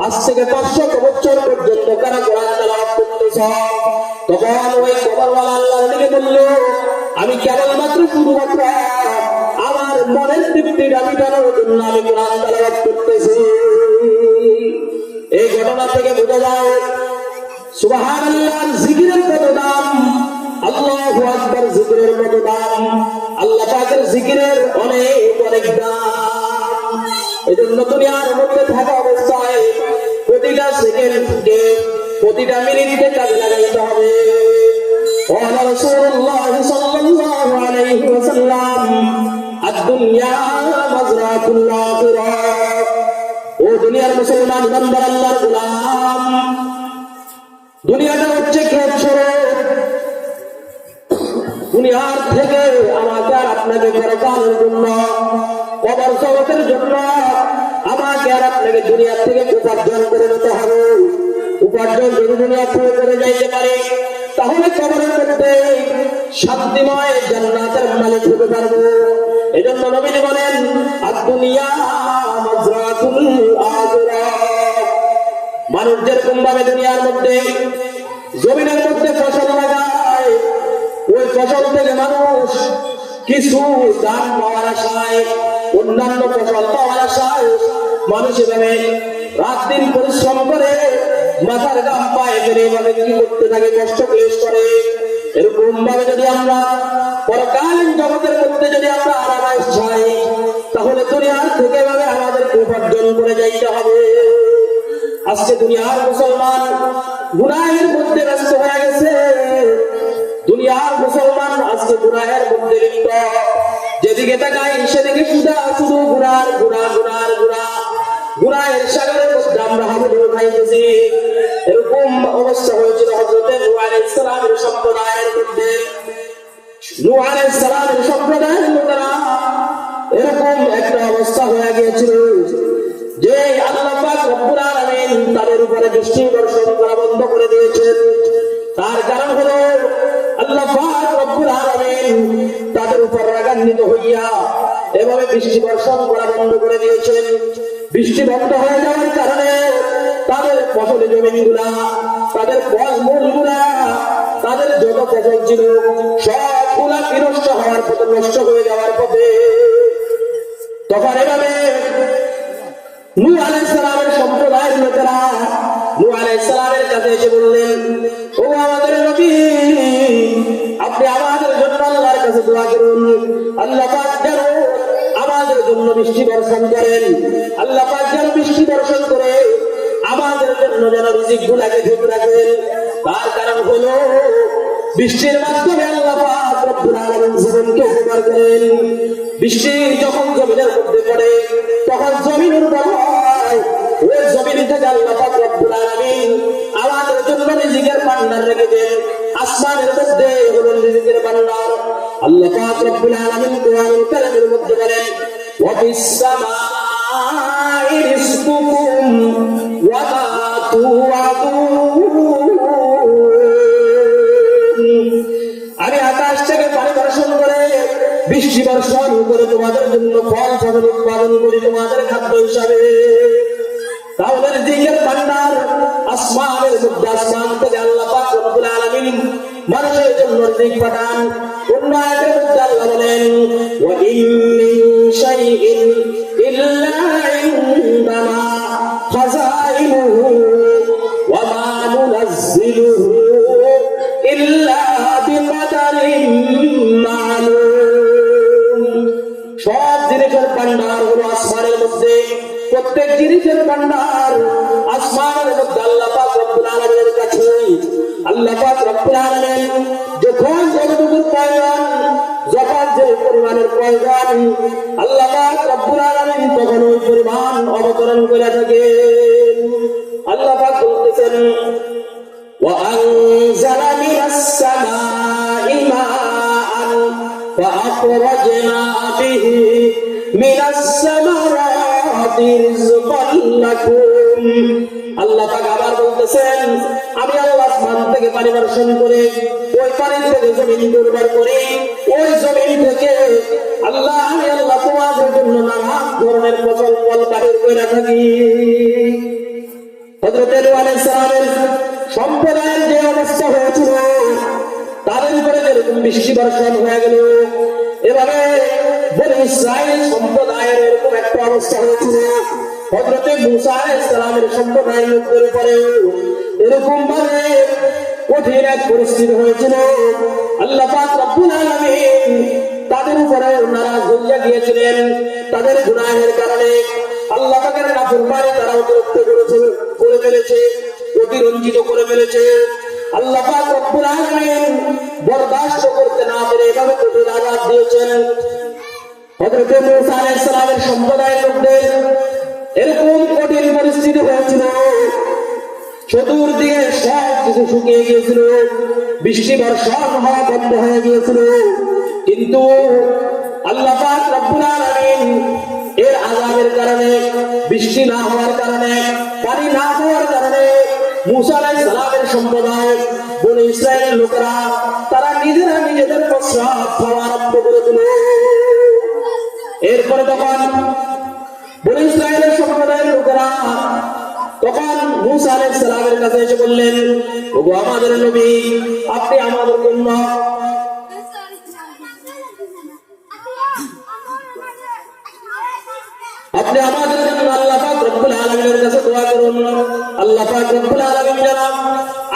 আজ থেকে 500 বছর পর্যন্ত কারা কোরআন তেলাওয়াত করতেছ, তখন ওই কবরওয়ালা আল্লাহর নবীকে বলল, আমি কেবলমাত্র শুধুমাত্র আমার মনের তৃপ্তিটা মিটানোর জন্য আমি কোরআন তেলাওয়াত করতেছি। এই ঘটনা থেকে বোঝা যায় সুবহানাল্লাহর জিকিরের কত দাম, আল্লাহু আকবার জিকিরের কত দাম, আল্লাহ পাকের জিকিরের অনেক অনেক দাম। এজন্য দুনিয়ার মধ্যে থাকা অবস্থায় প্রতিটা সেকেন্ডকে প্রতিটা মিনিটকে কাজে লাগাইতে হবে। قال رسول الله صلى الله عليه وسلم الدنيا مزرعة الآخرة। ও দুনিয়ার মুসলমান বান্দা আল্লাহর গোলাম, দুনিয়াটা হচ্ছে ক্ষেত স্বরূপ। দুনিয়ার থেকে আমাকে আর আপনাকে পরকালের জন্য, কবর জগতের জন্য আমাকে আর আপনাকে দুনিয়া থেকে উপার্জন করে নিতে হবে। উপার্জন যদি দুনিয়া থেকে করে যাইতে পারে তাহলে কবরের মধ্যে শান্তিময় জান্নাতের মালিক হতে পারবো। এজন্য নবী বলেন আদ-দুনিয়া মাজরাতুল আখিরাহ। মানুষ যেরকম ভাবে দুনিয়ার মধ্যে জমিনের মধ্যে ফসল লাগায়, ওই ফসল থেকে মানুষ কিছু দাম পাওয়ার আশায়, অন্যান্য ফসল পাওয়ার আশায় মানুষ এভাবে রাত দিন পরিশ্রম করে মাথার গাম পায়ে ফেলে এভাবে কি করতে থাকে, কষ্ট ক্লেশ করে। এরকম ভাবে যদি আমরা পরকালীন জগতের মধ্যে যদি আমরা আরামায় চাই, তাহলে দুনিয়ার থেকে ভাবে আমাদের উপার্জন করে যাইতে হবে। আজকে দুনিয়ার মুসলমান গুনাহের মধ্যে ব্যস্ত হয়ে গেছে। দুনিয়ার মুসলমান আজকে গুনাহের মধ্যে লিপ্ত। যেদিকে তাকাই সেদিকে শুধু গুনার গুনাহ গুনার গুনাহ, গুনাহের সাগরের মধ্যে আমরা হাবুডুবু খাইতেছি। এরকম অবস্থা হয়েছিল হযরত নূহ আলাইহিস সালামের সম্প্রদায়ের মধ্যে। নূহ আলাইহিস সালামের সম্প্রদায়ের লোকেরা এরকম একটা অবস্থা হয়ে গিয়েছিল যে আল্লাহ পাক রব্বুল আলামিন তাদের উপরে বৃষ্টি বর্ষণ করা বন্ধ করে দিয়েছেন। তার কারণ হলো আল্লাহ পাক রব্বুল আলামিন তাদের উপর রাগান্বিত হইয়া এভাবে বৃষ্টি বর্ষণ করা বন্ধ করে দিয়েছেন। বৃষ্টি বন্ধ হয়ে যাওয়ার কারণে তাদের ফসলি জমিনগুলা, তাদের ফলমূলগুলা, তাদের যত ফসল ছিল সবগুলা বিনষ্ট হওয়ার পথে, নষ্ট হয়ে যাওয়ার পথে। তখন এভাবে নূহ আলাইহিস সালামের সম্প্রদায়ের লোকেরা নূহ আলাইহিস সালামের কাছে এসে বললেন, ও আমাদের নবী, আপনি আমাদের জন্য আল্লাহর কাছে দোয়া করুন, আল্লাহ পাক যেন আমাদের জন্য বৃষ্টি বর্ষণ করেন, আল্লাহ পাক যেন বৃষ্টি বর্ষণ করে আমাদের জন্য যেন রিজিকগুলোকে ঠিক রাখেন। তার কারণ হলো বৃষ্টির মাধ্যমে আল্লাহ পাক রব্বুল আলামিন জীবনকে উপকার করেন। বৃষ্টি যখন জমিনের মধ্যে পড়ে তখন জমিন উর্বর হয়। ওই জমিন থেকে আল্লাহ পাক রব্বুল আলামিন আমাদের জন্য রিজিকের ভান্ডার রেখে দেন। আসমানের মধ্যে হলো রিজিকের ভান্ডার। আল্লাহ পাক রব্বুল আলামিন কোরআনুল কারীমের মধ্যে বলেন, ওয়া ফিস সামাই রিজকুকুম ওয়া মা তুআদুন। আমি আকাশ থেকে পানি বর্ষণ করে, বৃষ্টি বর্ষণ করে তোমাদের জন্য ফল ফসল উৎপাদন করি তোমাদের খাদ্য হিসাবে। তাহলে রিজিকের ভান্ডার আসমানের মধ্যে, আসমান থেকে আল্লাহ পাক রব্বুল আলামিন মানুষের জন্য রিজিক পাঠান। অন্য আয়াতের মধ্যে আল্লাহ বলেন, ওয়া ইন মিন শাইইন ইল্লা ইনদানা খাযাইনুহু ওয়া মা নুনাজ্জিলুহু ইল্লা বিকদারিন মালুম। সব জিনিসের ভান্ডার হলো আসমানের মধ্যে। প্রত্যেক জিনিসের ভান্ডার আসমানের মধ্যে আল্লাহ পাক রব্বুল আলামিনের কাছে। আল্লাহ পাক রব্বুল আলামিন যখন যতটুকু প্রয়োজন, যখন যে পরিমাণের প্রয়োজন, আল্লাহ পাক রব্বুল আলামিন তখন ওই পরিমাণ অবতরণ করে থাকেন। আল্লাহ পাক বলতেছেন, وأنزل من السماء ماء فأخرجنا به من الثمرات رزقا لكم। আল্লাহ পাক আবার বলতেছেন, আমি আল্লাহ আসমান থেকে পানি বর্ষণ করে ওই পানি থেকে জমিন উর্বর করে ওই জমিন থেকে আল্লাহ আমি আল্লাহ তোমাদের জন্য নানা ধরনের ফসল ফল বাহির করে থাকি। হযরত নূহ আলাইহিস সালামের সম্প্রদায়ের যে অবস্থা হয়েছিল, তাদের উপরে যেরকম বৃষ্টি বর্ষণ হয়ে গেল, এভাবে বনী ইসরাইল সম্প্রদায়ের এরকম একটা অবস্থা হয়েছিল। হযরত মূসা আলাইহিস সালামের সম্প্রদায়ের লোকদের উপরে এরকম ভাবে কঠিন এক পরিস্থিতি হয়েছিল। আল্লাহ পাক রব্বুল আলামিন তাদের উপরে নারাজ হইয়া গিয়েছিলেন। তাদের গুনাহের কারণে আল্লাহ পাকের নাফরমানি তারা অতিরিক্ত করে ফেলেছে, অতিরঞ্জিত করে ফেলেছে। আল্লাহ পাক রব্বুল আলামিন বরদাস্ত করতে না পেরে এভাবে কঠিন আযাব দিয়েছেন। হযরত মূসা আলাইহিস সালামের সম্প্রদায়ের লোকদের এরকম কঠিন পরিস্থিতি হয়েছিল, চতুর্দিকে সব কিছু শুকিয়ে গিয়েছিল, বৃষ্টি বর্ষণ হওয়া বন্ধ হয়ে গিয়েছিল। কিন্তু আল্লাহ পাক রব্বুল আলামিন এর আযাবের কারণে, বৃষ্টি না হওয়ার কারণে, পানি না হওয়ার কারণে মূসা আলাইহিস সালামের সম্প্রদায় বনী ইসরাইলের লোকেরা তারা নিজেরা নিজেদের প্রস্রাব খাওয়া আরম্ভ করে দিল। এরপরে তখন বনী ইসরাইলের সম্প্রদায়ের লোকেরা তখন মূসা আলাইহিস সালামের কাছে এসে বললেন, ওগো আমাদের নবী, আপনি আমাদের জন্য আল্লাহ পাক রব্বুল আলামিনের কাছে দোয়া করুন। আল্লাহ পাক রব্বুল আলামিন যেন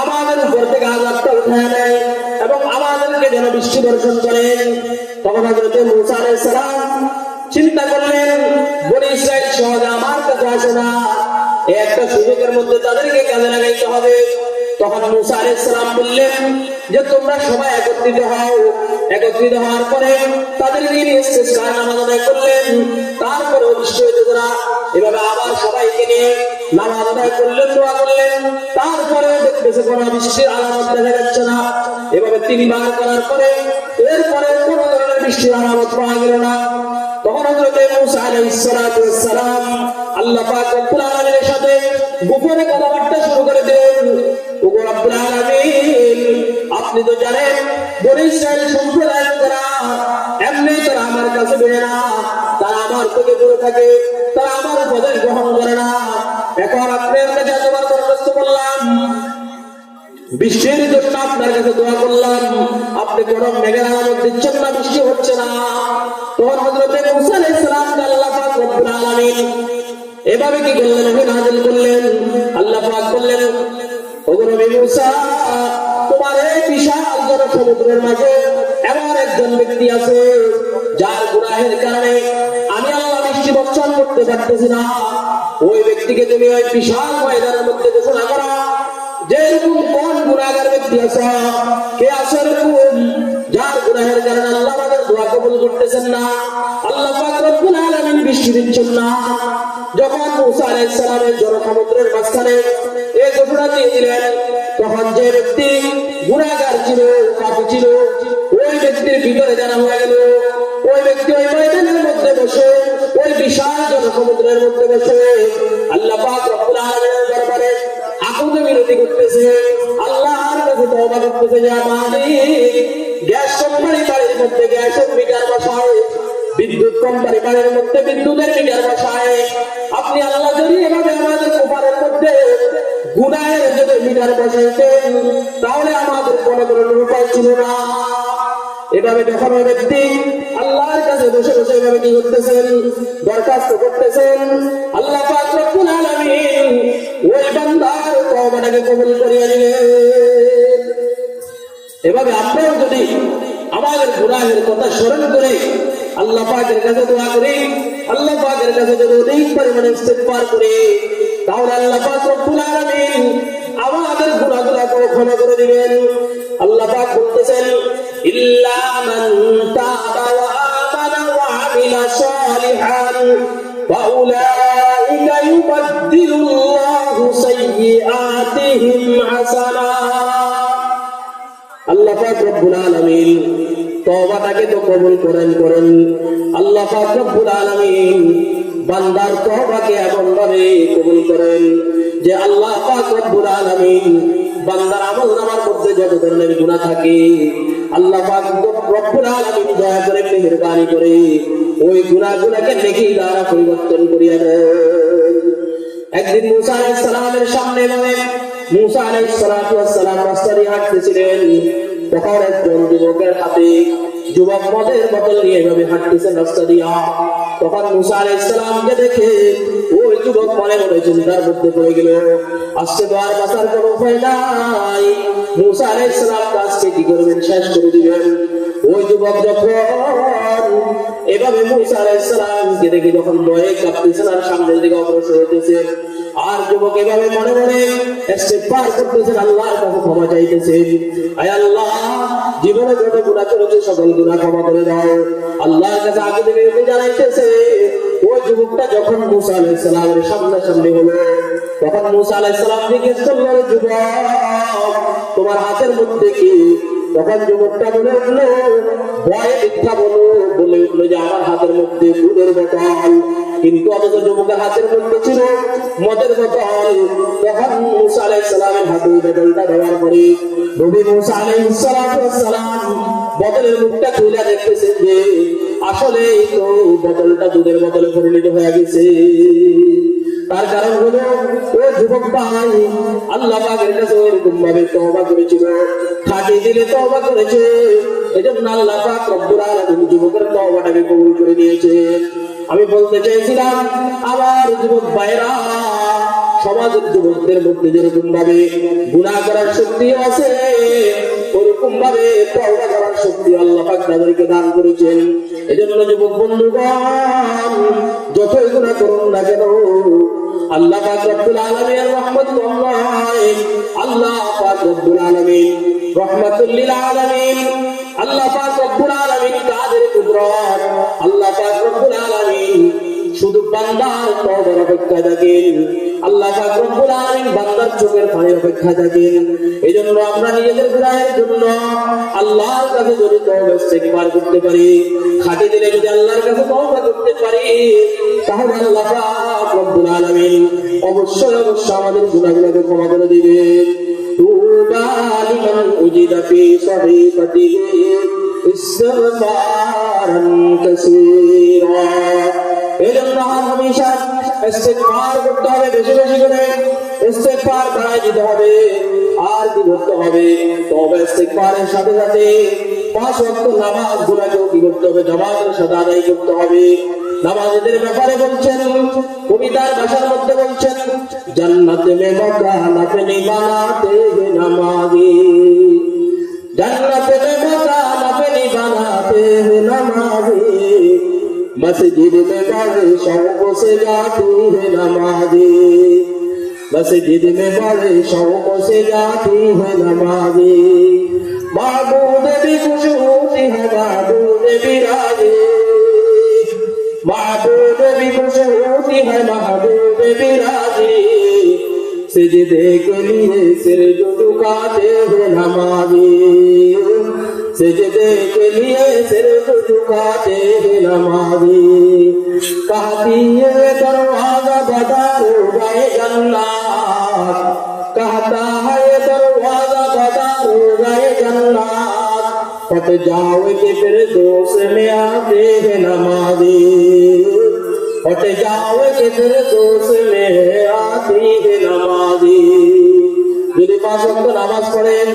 আমাদের উপর থেকে আযাবটা উঠায় নেয় এবং আমাদেরকে যেন বৃষ্টি বর্ষণ করেন। তখন হযরত মূসা আলাইহিস সালাম চিন্তা করলেন, বনী ইসরাইল সহজে আমার কাছে আসে না, এই একটা সুযোগের মধ্যে তাদেরকে কাজে লাগাইতে হবে। তখন মূসা আলাইহিস সালাম বললেন যে তোমরা সবাই একত্রিত হও। একত্রিত হওয়ার পরে তাদের নিয়ে ইস্তিসকার নামাজ আদায় করলেন। তারপরে বৃষ্টি হইতেছে না, এভাবে আবার সবাইকে নিয়ে নামাজ আদায় করলেন, দোয়া করলেন। তারপরে দেখতেছে কোনো বৃষ্টির আলামত দেখা যাচ্ছে না। এভাবে 3 বার করার পরে এরপরে কোনো ধরনের বৃষ্টির আলামত পাওয়া গেল না। তখন হযরত মূসা আলাইহিস সালাম আল্লাহ পাক রব্বুল আলামিনের সাথে গোপনে কথাবার্তা শুরু করে দিলেন। ওগো রব্বুল আলামিন, আপনি তো জানেন বনী ইসরাইল সম্প্রদায়ের লোকেরা এমনি তারা আমার কাছে বেরে না, তারা আমার থেকে দূরে থাকে, তারা আমার উপদেশ গ্রহণ করে না। এখন আপনার কাছে এতবার দরখাস্ত করলাম, বৃষ্টির জন্য আপনার কাছে দোয়া করলাম, আপনি কোন মেঘের আলামত দিচ্ছেন না, বৃষ্টি হচ্ছে না। তখন হযরত মূসা আলাইহিস সালাম আল্লাহ পাক রব্বুল আলামিন এভাবে কি করলেন, নাযিল করলেন। আল্লাহ পাক বললেন, ওগো নবী মূসা, তোমার এই বিশাল জনসমুদ্রের মাঝে এমন একজন ব্যক্তি আছে যার গুনাহের কারণে আমি আল্লাহ বৃষ্টি বর্ষণ করতে পারতেছি না। ওই ব্যক্তিকে তুমি ওই বিশাল ময়দানের মধ্যে ঘোষণা করো যে এরকম কোন গুনাহগার ব্যক্তি আছে, কে আছে এরকম যার গুনাহের কারণে আল্লাহ আমাদের দোয়া কবুল করতেছেন না, আল্লাহ পাক রব্বুল আলামিন বৃষ্টি দিচ্ছেন না। যখন মূসা আলাইহিস সালামের জনসমুদ্রের মাঝখানে এই ঘোষণা দিয়ে দিলেন, তখন যে ব্যক্তি গুনাহগার ছিল, পাপী ছিল, ওই ব্যক্তির ভিতরে জানা হয়ে গেল। ওই ব্যক্তি ওই ময়দানের মধ্যে বসে, ওই বিশাল জনসমুদ্রের মধ্যে বসে আল্লাহ পাক রব্বুল আলামিনের দরবারে আকুতি মিনতি করতেছে, আল্লাহর কাছে তওবা করতেছে যে মালিক, গ্যাস কোম্পানি বাড়ির মধ্যে গ্যাসের মিটার বসায়, বিদ্যুৎ কোম্পানি বাড়ির মধ্যে বিদ্যুতের মিটার বসায়, আপনি আল্লাহ যদি এভাবে আমাদের কোপারের মধ্যে গুনাহের যদি মিটার বসাইতেন তাহলে আমাদের কোনো ধরনের উপায় ছিল না। এভাবে যখন ওই ব্যক্তি আল্লাহর কাছে বসে বসে এভাবে কি করতেছেন, দরখাস্ত করতেছেন, আল্লাহ পাক রব্বুল আলামিন ওই বান্দার তওবাটাকে কবুল করিয়ে নিলেন। এভাবে আমরাও যদি আমাদের গুনাহের কথা স্মরণ করে আল্লাহ পাকের কাছে দোয়া করি, আল্লাহ পাকের কাছে যদি অধিক পরিমাণে ইস্তিগফার করি, তাহলে আল্লাহ পাক রব্বুল আলামিন আমাদের গুনাহগুলোকে ক্ষমা করে দিবেন। আল্লাহ পাক বলতেছেন, ইল্লা মান তাবা ওয়া আমানা ওয়া আমিলা সালিহান ফাউলাইকা ইউবাদদিলুল্লাহু সাইয়্যাতিহিম হাসানাত। আল্লাহ পাক রব্বুল আলামিন তওবাটাকে তো কবুল করেন। আল্লাহ পাক রব্বুল আলামিন বান্দার তওবাকে এমন ভাবে কবুল করেন যে আল্লাহ পাক রব্বুল আলামিন বান্দার আমলনামার মধ্যে যত ধরনের গুনাহ থাকে আল্লাহ পাক রব্বুল আলামিন দয়া করে মেহেরবানি করে ওই গুনাহগুলোকে নেকি দ্বারা পরিবর্তন করিয়া দেন। একদিন মূসা আলাইহিস সালামের সামনে এভাবে মুসা আলাইহিস সালাতু ওয়াস সালাম রাস্তা দিয়ে হাঁটতেছিলেন, তখন একজন যুবকের হাতে যুবক মদের বোতল নিয়ে এভাবে হাঁটতেছেন রাস্তা দিয়া। তখন মুসা আলাইহিস সালামকে দেখে ওই যুবক মনে মনে চিন্তার মধ্যে পড়ে গেল, আজকে তো আর বাঁচার কোনো উপায় নাই। মুসা আলাইহিস সালাম আজকে কি করবেন, শেষ করে দিবেন। ওই যুবক যখন এভাবে মুসা আলাইহিস সালামকে দেখে যখন ভয়ে কাঁপতেছেন আর সামনের দিকে অগ্রসর হতেছে, আর যুবক এভাবে মনে মনে ইস্তিগফার করতেছেন, আল্লাহর কাছে ক্ষমা চাইতেছেন, আয় আল্লাহ জীবনে যত গুনাহ করেছি সকল গুনাহ ক্ষমা করে দাও। আল্লাহর কাছে আগে থেকে জানাইতেছে। ওই যুবকটা যখন মুসা আলাইহিস সালামের সামনাসামনি হলো, তখন মুসা আলাইহিস সালাম জিজ্ঞেস করলেন, যুবক তোমার হাতের মধ্যে কি? তখন যুবকটা বলে উঠলো, ভয়ে মিথ্যা বলে উঠলো যে আমার হাতের মধ্যে দুধের বোতল, কিন্তু অথচ যুবকের হাতের মধ্যে ছিল মদের বোতল। তখন মুসা আলাইহিস সালামের হাতে বোতলটা দেওয়ার পরে নবী মুসা আলাইহিস সালাম বোতলের মুখটা খুলে দেখতেছেন যে আসলে তো বোতলটা দুধের বোতলে পরিণত হয়ে গেছে। তার কারণ হলো ওই যুবক ভাই আল্লাহ পাকের কাছে এরকম ভাবে তওবা করেছিল, খাঁটি দিলে তওবা করেছে, এজন্য আল্লাহ পাক রব্বুল আলামিন যুবকের তওবাটাকে কবুল করে নিয়েছে। আমি বলতে চাইছিলাম আমার যুবক ভাইরা, সমাজের যুবকদের মধ্যে যেরকম ভাবে গুনাহ করার শক্তি আছে, ওরকম ভাবে তওবা করার শক্তি আল্লাহ পাক তাদেরকে দান করেছেন। এজন্য যুবক বন্ধুগণ যতই গুনাহ করুন না কেন, আল্লাহ পাক রব্বুল আলামিনের রহমত নয়, আল্লাহ পাক রব্বুল আলামিন রহমাতুল লিল আলামিন, আল্লাহ পাক রব্বুল আলামিন কাদের কুদরত, আল্লাহ পাক রব্বুল আলামিন শুধু বান্দার তওবার অপেক্ষা থাকেন, আল্লাহ পাক রব্বুল আলামিন বান্দার চোখের পানির অপেক্ষা থাকেন। এইজন্য আমরা নিজেদের গুনাহের জন্য আল্লাহর কাছে যদি তওবা ইস্তিগফার করতে পারি, খাঁটি দিলে যদি আল্লাহর কাছে তওবা করতে পারি, তাহলে আল্লাহ পাক রব্বুল আলামিন অবশ্যই আমাদের গুনাহগুলোকে ক্ষমা করে দিবেন। তুবা লিমান উজিদা ফি সহিফাতিহি ইস্তিগফারান কাসীরা। এজন্য হামেশা ইস্তিগফার করতে হবে, বেশি বেশি করে ইস্তিগফার বাড়াই দিতে হবে। আর কি করতে হবে, তবে ইস্তিগফারের সাথে সাথে 5 ওয়াক্ত নামাজ গুলোকেও কি করতে হবে, জামাতের সাথে আদায় করতে হবে। নামাজের ব্যাপারে বলছেন, কবিতার ভাষার মধ্যে বলছেন, জান্নাত মে মাকান আপনি বানাতে হে নামাজি, জান্নাত মে মাকান আপনি বানাতে হে নামাজি, मस्जिद में बड़े शौक से जाती है नमाज़ी, मस्जिद में बड़े शौक से जाती है नमाज़ी, महबूब भी खुश होती है महबूब भी राज़ी, महबूब भी खुश होती है महबूब भी राज़ी, सजदे के लिए सिर जो झुकाते हैं नमाज़ी, सजदे के लिए सिर झुकाते हैं नमाज़ी, कहती है दरवाजा बता गए जन्नत, कहता है दरवाजा बता गए जन्नत, फट जाओगे फिर दोस्त में आते हैं नमाज़ी, फट जाओगे फिर दोस्त में आती है नमाज़ी। যদি 5 ওয়াক্ত নামাজ পড়েন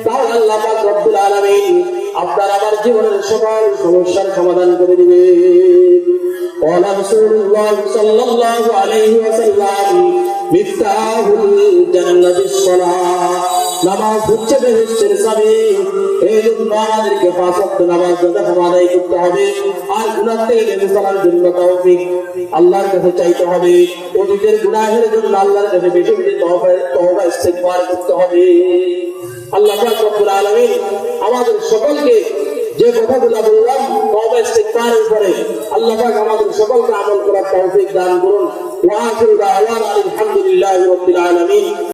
তাহলে আল্লাহ পাক রব্বুল আলামিন আপনার আমার জীবনের সকল সমস্যার সমাধান করে দিবেন। ওয়ালা রাসূলুল্লাহ সাল্লাল্লাহু আলাইহি ওয়াসাল্লাম মিফতাহুল জান্নাতিস সালাহ, নামাজ হচ্ছে বেহেশতের চাবি। এই জন্য আমাদেরকে 5 ওয়াক্ত নামাজ যথাসময়ে আদায় করতে হবে, আর গুনাহ থেকে বেঁচে চলার জন্য তৌফিক আল্লাহর কাছে চাইতে হবে। অতীতের গুনাহের জন্য আল্লাহর কাছে বেশি বেশি তওবা ইস্তিগফার করতে হবে। আল্লাহ পাক রব্বুল আলামিন আমাদের সকলকে যে কথাগুলো বললাম তওবা ইস্তিগফারের উপরে, আল্লাহ পাক আমাদের সকলকে আমল করার তৌফিক দান করুন। ওয়া আখিরু দাওয়ানা আলহামদুলিল্লাহি রাব্বিল আলামিন।